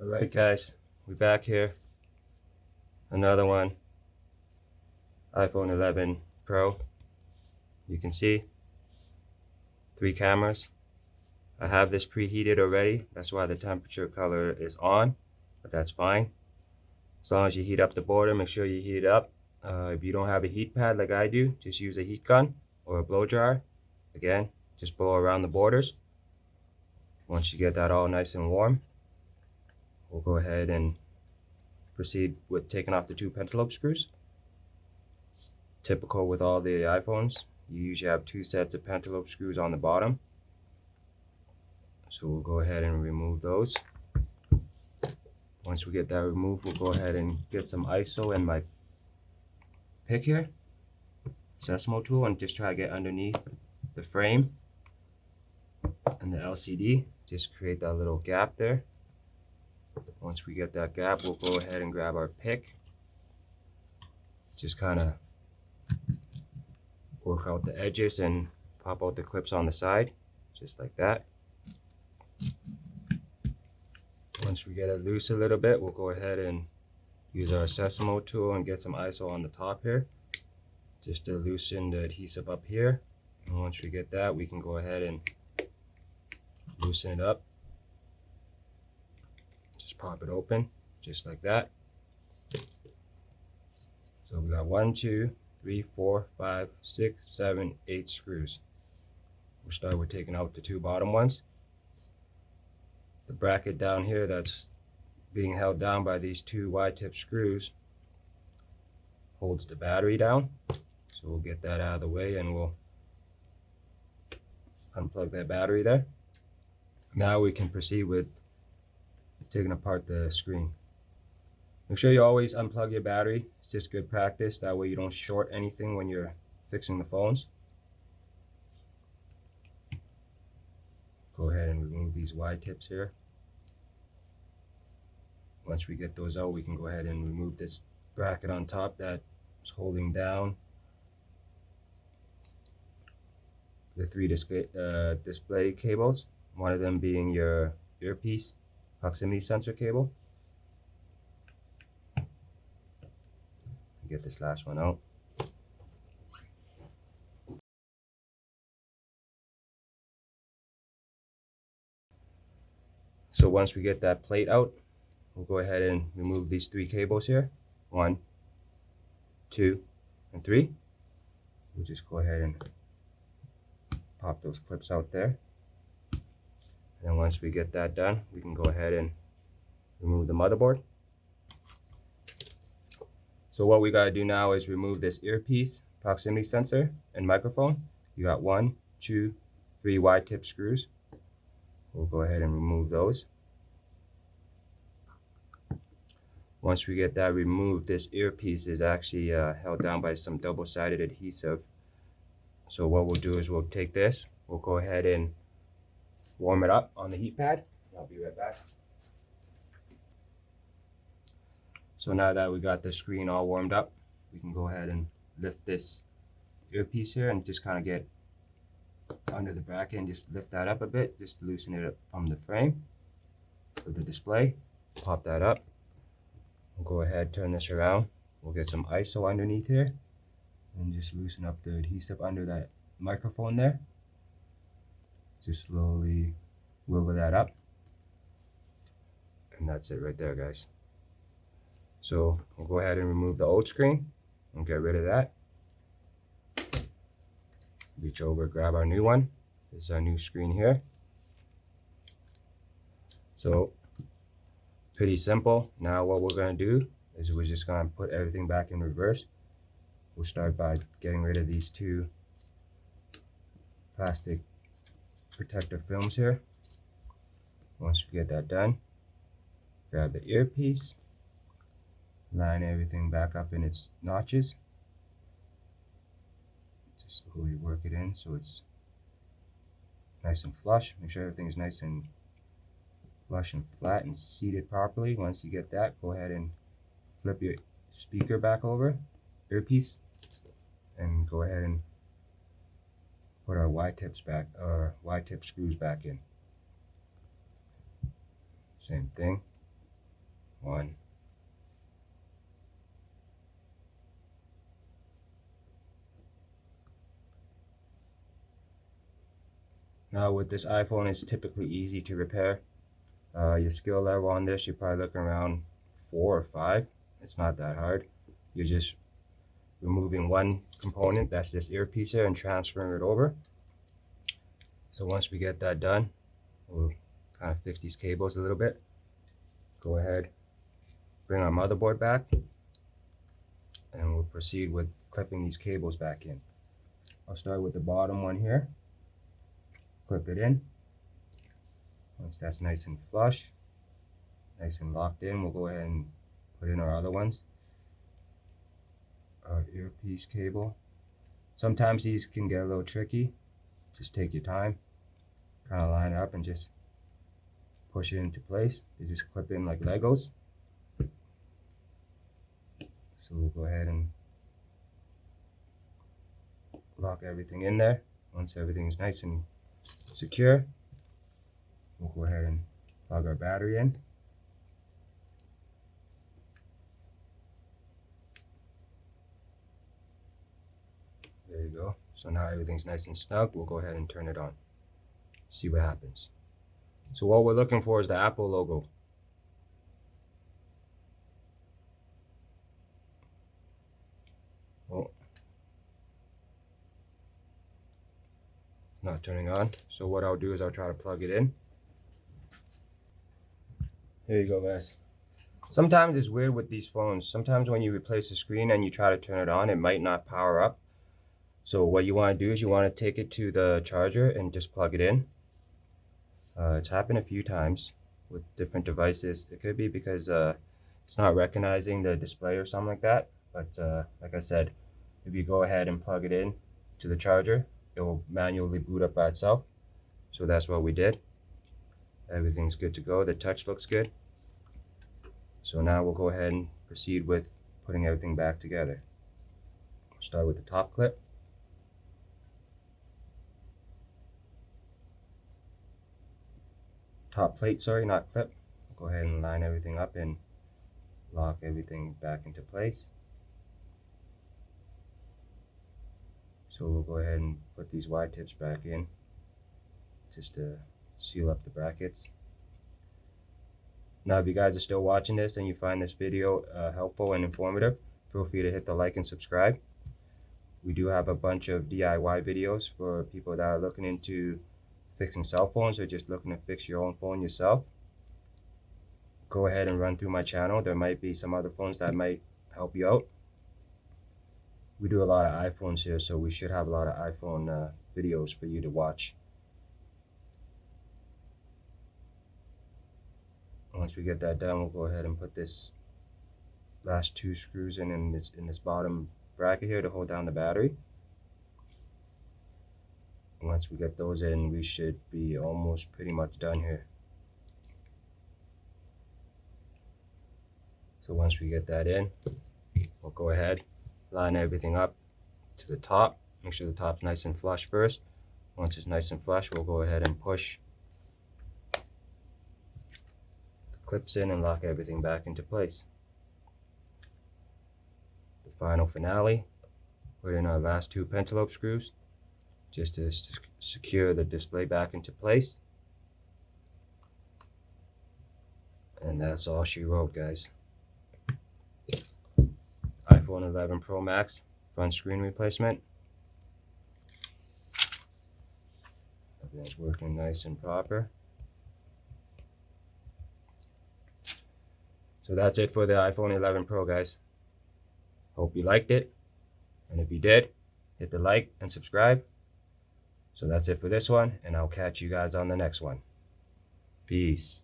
All right, guys, we're back here. Another one, iPhone 11 Pro. You can see 3 cameras. I have this preheated already. That's why the temperature color is on, but that's fine. As long as you heat up the border, make sure you heat it up. If you don't have a heat pad like I do, just use a heat gun or a blow dryer. Again, just blow around the borders. Once you get that all nice and warm, we'll go ahead and proceed with taking off the 2 pentalobe screws. Typical with all the iPhones, you usually have 2 sets of pentalobe screws on the bottom. So we'll go ahead and remove those. Once we get that removed, we'll go ahead and get some ISO and my pick here, Sesamo tool, and just try to get underneath the frame and the LCD. Just create that little gap there. Once we get that gap, we'll go ahead and grab our pick. Just kind of work out the edges and pop out the clips on the side, just like that. Once we get it loose a little bit, we'll go ahead and use our Sesamo tool and get some ISO on the top here, just to loosen the adhesive up here. And once we get that, we can go ahead and loosen it up. Just pop it open, just like that. So we got 1, 2, 3, 4, 5, 6, 7, 8 screws. We'll start with taking out the 2 bottom ones. The bracket down here that's being held down by these 2 wide-tip screws holds the battery down. So we'll get that out of the way and we'll unplug that battery there. Now we can proceed with taking apart the screen. Make sure you always unplug your battery. It's just good practice. That way you don't short anything when you're fixing the phones. Go ahead and remove these wide tips here. Once we get those out, we can go ahead and remove this bracket on top that's holding down the 3 display cables. One of them being your earpiece proximity sensor cable. Get this last one out. So once we get that plate out, we'll go ahead and remove these 3 cables here. 1, 2, and 3. We'll just go ahead and pop those clips out there. And then once we get that done, we can go ahead and remove the motherboard. So what we gotta do now is remove this earpiece, proximity sensor, and microphone. You got 1, 2, 3 wide tip screws. We'll go ahead and remove those. Once we get that removed, this earpiece is actually held down by some double-sided adhesive. So what we'll do is we'll take this, we'll go ahead and warm it up on the heat pad. I'll be right back. So now that we got the screen all warmed up, we can go ahead and lift this earpiece here and just kind of get under the bracket and just lift that up a bit, just to loosen it up from the frame of the display. Pop that up. We'll go ahead, turn this around. We'll get some ISO underneath here and just loosen up the adhesive under that microphone there. Just slowly wiggle that up. And that's it right there, guys. So we'll go ahead and remove the old screen and get rid of that. Reach over, grab our new one. This is our new screen here. So pretty simple. Now what we're going to do is we're just going to put everything back in reverse. We'll start by getting rid of these 2 plastic protective films here. Once we get that done, grab the earpiece, line everything back up in its notches. Just slowly work it in so it's nice and flush. Make sure everything is nice and flush and flat and seated properly. Once you get that, go ahead and flip your speaker back over, earpiece, and go ahead and put our Y-tip screws back in. Same thing. One. Now with this iPhone, it's typically easy to repair. Your skill level on this, you're probably looking around 4 or 5. It's not that hard. You're just removing one component, that's this earpiece here, and transferring it over. So once we get that done, we'll kind of fix these cables a little bit. Go ahead, bring our motherboard back, and we'll proceed with clipping these cables back in. I'll start with the bottom one here. Clip it in. Once that's nice and flush, nice and locked in, we'll go ahead and put in our other ones. Our earpiece cable. Sometimes these can get a little tricky. Just take your time, kind of line up and just push it into place. They just clip in like Legos. So we'll go ahead and lock everything in there. Once everything's nice and secure, we'll go ahead and plug our battery in. There you go. So now everything's nice and snug. We'll go ahead and turn it on. See what happens. So what we're looking for is the Apple logo. Oh, it's not turning on. So what I'll do is I'll try to plug it in. Here you go, guys. Sometimes it's weird with these phones. Sometimes when you replace the screen and you try to turn it on, it might not power up. So what you want to do is you want to take it to the charger and just plug it in. It's happened a few times with different devices. It could be because it's not recognizing the display or something like that. But like I said, if you go ahead and plug it in to the charger, it will manually boot up by itself. So that's what we did. Everything's good to go. The touch looks good. So now we'll go ahead and proceed with putting everything back together. We'll start with the top clip. Top plate, sorry, not clip. We'll go ahead and line everything up and lock everything back into place. So we'll go ahead and put these wide tips back in just to seal up the brackets. Now if you guys are still watching this and you find this video helpful and informative, feel free to hit the like and subscribe. We do have a bunch of DIY videos for people that are looking into fixing cell phones or just looking to fix your own phone yourself. Go ahead and run through my channel. There might be some other phones that might help you out. We do a lot of iPhones here, so we should have a lot of iPhone videos for you to watch. Once we get that done, we'll go ahead and put this last 2 screws in this bottom bracket here to hold down the battery. Once we get those in, we should be almost pretty much done here. So once we get that in, we'll go ahead, line everything up to the top. Make sure the top's nice and flush first. Once it's nice and flush, we'll go ahead and push the clips in and lock everything back into place. The final finale, put in our last 2 pentalobe screws just to secure the display back into place. And that's all she wrote, guys. iPhone 11 Pro Max front screen replacement. Everything's working nice and proper. So that's it for the iPhone 11 Pro, guys. Hope you liked it. And if you did, hit the like and subscribe. So that's it for this one, and I'll catch you guys on the next one. Peace.